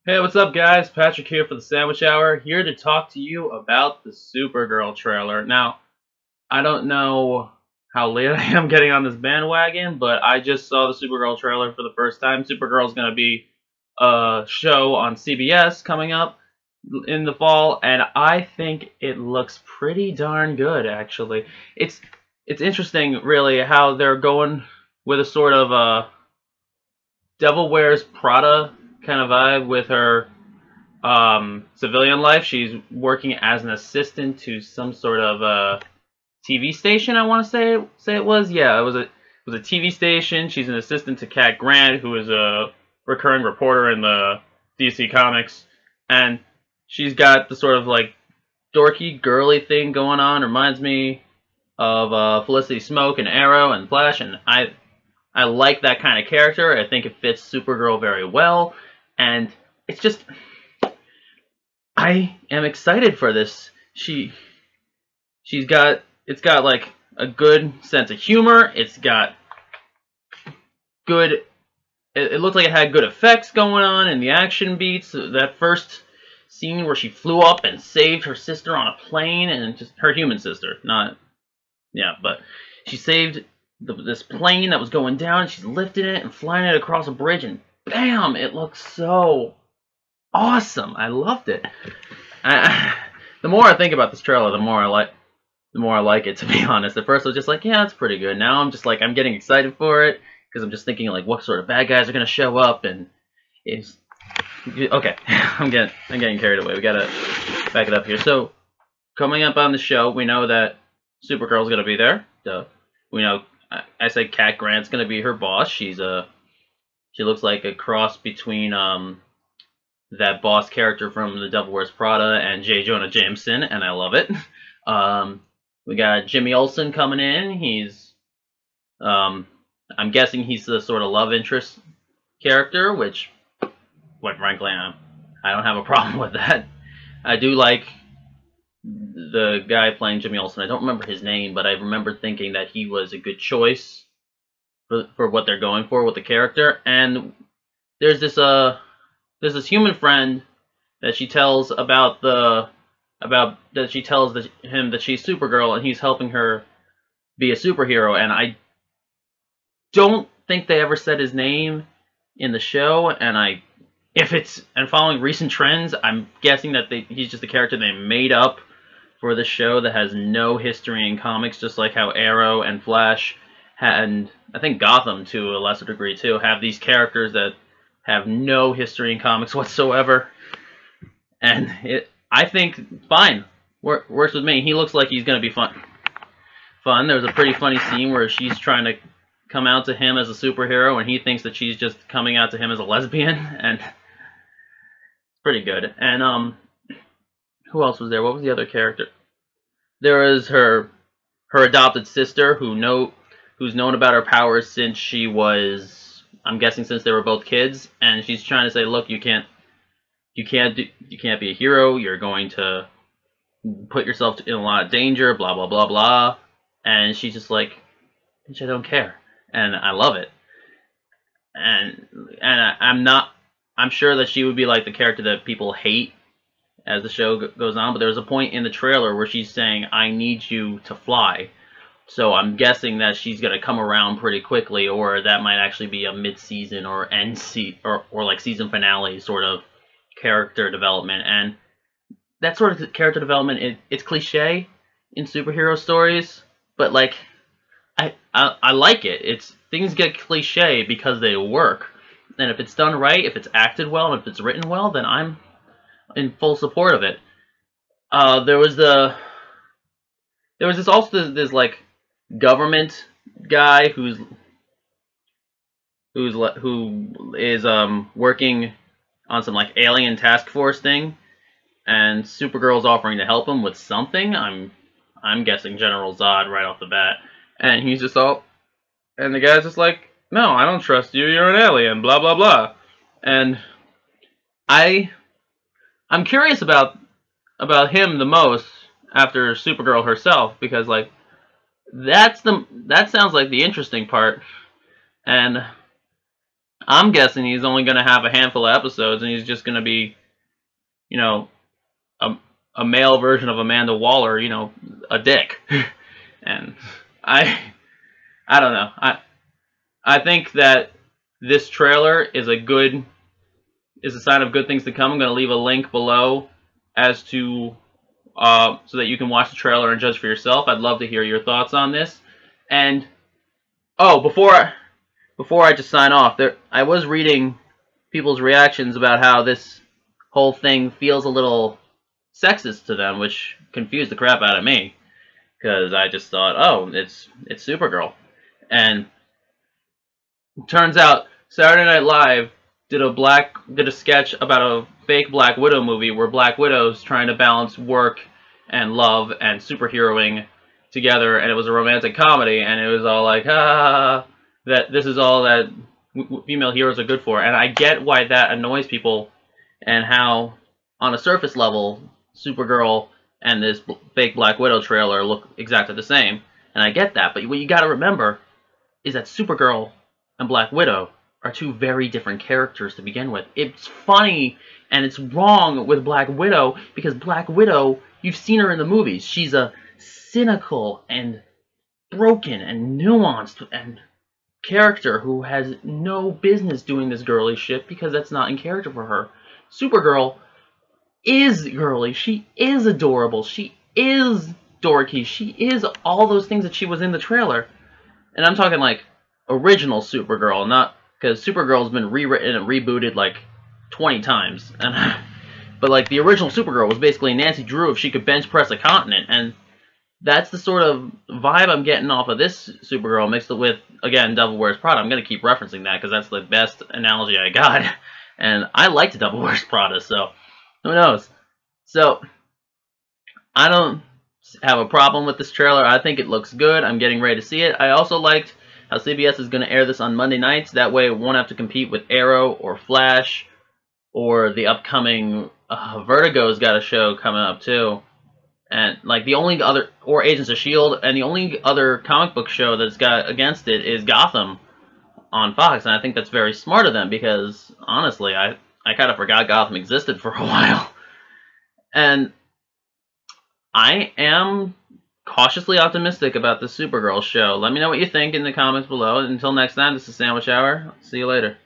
Hey, what's up, guys? Patrick here for the Sandwich Hour, here to talk to you about the Supergirl trailer. Now, I don't know how late I am getting on this bandwagon, but I just saw the Supergirl trailer for the first time. Supergirl's going to be a show on CBS coming up in the fall, and I think it looks pretty darn good, actually. It's interesting, really, how they're going with a sort of Devil Wears Prada kind of vibe with her civilian life. She's working as an assistant to some sort of TV station. I want to say it was. Yeah, it was a TV station. She's an assistant to Cat Grant, who is a recurring reporter in the DC Comics, and she's got the sort of like dorky, girly thing going on. Reminds me of Felicity Smoke and Arrow and Flash, and I like that kind of character. I think it fits Supergirl very well, and it's just I am excited for this. It's got like a good sense of humor. It's got good. It looked like it had good effects going on in the action beats. That first scene where she flew up and saved her sister on a plane, and just her human sister, not yeah, but she saved this plane that was going down. She's lifting it and flying it across a bridge, and bam! It looks so awesome. I loved it. The more I think about this trailer, the more I like it. To be honest, at first I was just like, yeah, it's pretty good. Now I'm just like, I'm getting excited for it because I'm just thinking like, what sort of bad guys are gonna show up, and it's okay. I'm getting carried away. We gotta back it up here. So coming up on the show, we know that Supergirl's gonna be there. Duh. We know. I said Cat Grant's gonna be her boss. She looks like a cross between that boss character from The Devil Wears Prada and J. Jonah Jameson, and I love it. We got Jimmy Olsen coming in. He's I'm guessing he's the sort of love interest character, which, quite frankly, I don't have a problem with that. I do like the guy playing Jimmy Olsen. I don't remember his name, but I remember thinking that he was a good choice for what they're going for with the character. And there's this human friend that she tells him that she's Supergirl, and he's helping her be a superhero. And I don't think they ever said his name in the show, and following recent trends, I'm guessing that he's just a character they made up for the show that has no history in comics, just like how Arrow and Flash and I think Gotham to a lesser degree too have these characters that have no history in comics whatsoever. And I think fine, works with me. He looks like he's gonna be fun. There was a pretty funny scene where she's trying to come out to him as a superhero, and he thinks that she's just coming out to him as a lesbian, and it's pretty good. And who else was there? What was the other character? There was her adopted sister, who's known about her powers since she was, I'm guessing, since they were both kids, and she's trying to say, look, you can't be a hero. You're going to put yourself in a lot of danger. Blah blah blah blah. And she's just like, bitch, I don't care, and I love it. And I'm sure that she would be like the character that people hate as the show goes on, but there's a point in the trailer where she's saying, I need you to fly. So I'm guessing that she's going to come around pretty quickly, or that might actually be a mid-season or or like season finale sort of character development. And that sort of character development, it's cliche in superhero stories, but like I like it. Things get cliche because they work. And if it's done right, if it's acted well, and if it's written well, then I'm in full support of it. There was this like government guy who is working on some like alien task force thing, and Supergirl's offering to help him with something. I'm guessing General Zod right off the bat, and he's just and the guy's just like, no, I don't trust you. You're an alien. Blah blah blah, and I'm curious about him the most after Supergirl herself, because like that sounds like the interesting part, and I'm guessing he's only going to have a handful of episodes, and he's just going to be, you know, a, a male version of Amanda Waller, you know, a dick. And I I don't know. I think that this trailer is a sign of good things to come. I'm going to leave a link below as to so that you can watch the trailer and judge for yourself. I'd love to hear your thoughts on this. And oh, before I just sign off, I was reading people's reactions about how this whole thing feels a little sexist to them, which confused the crap out of me, because I just thought, oh, it's Supergirl. And it turns out Saturday Night Live did a sketch about a fake Black Widow movie where Black Widow's trying to balance work and love and superheroing together, and it was a romantic comedy, and it was all like, ah, that this is all that female heroes are good for. And I get why that annoys people, and how on a surface level Supergirl and this fake Black Widow trailer look exactly the same, and I get that. But what you got to remember is that Supergirl and Black Widow are two very different characters to begin with. It's funny and it's wrong with Black Widow because Black Widow, you've seen her in the movies. She's a cynical and broken and nuanced and character who has no business doing this girly shit because that's not in character for her. Supergirl is girly. She is adorable. She is dorky. She is all those things that she was in the trailer. And I'm talking like original Supergirl, not because Supergirl's been rewritten and rebooted like 20 times. And but like the original Supergirl was basically Nancy Drew if she could bench press a continent, and that's the sort of vibe I'm getting off of this Supergirl mixed with, again, Devil Wears Prada. I'm going to keep referencing that because that's the best analogy I got. And I liked Devil Wears Prada, so who knows? So I don't have a problem with this trailer. I think it looks good. I'm getting ready to see it. I also liked how CBS is going to air this on Monday nights. That way it won't have to compete with Arrow or Flash or the upcoming Vertigo's got a show coming up too. And like the only other, or Agents of S.H.I.E.L.D., and the only other comic book show that's got against it is Gotham on Fox, and I think that's very smart of them because honestly, I kind of forgot Gotham existed for a while. And I am cautiously optimistic about the Supergirl show. Let me know what you think in the comments below. Until next time, this is Sandwich Hour. See you later.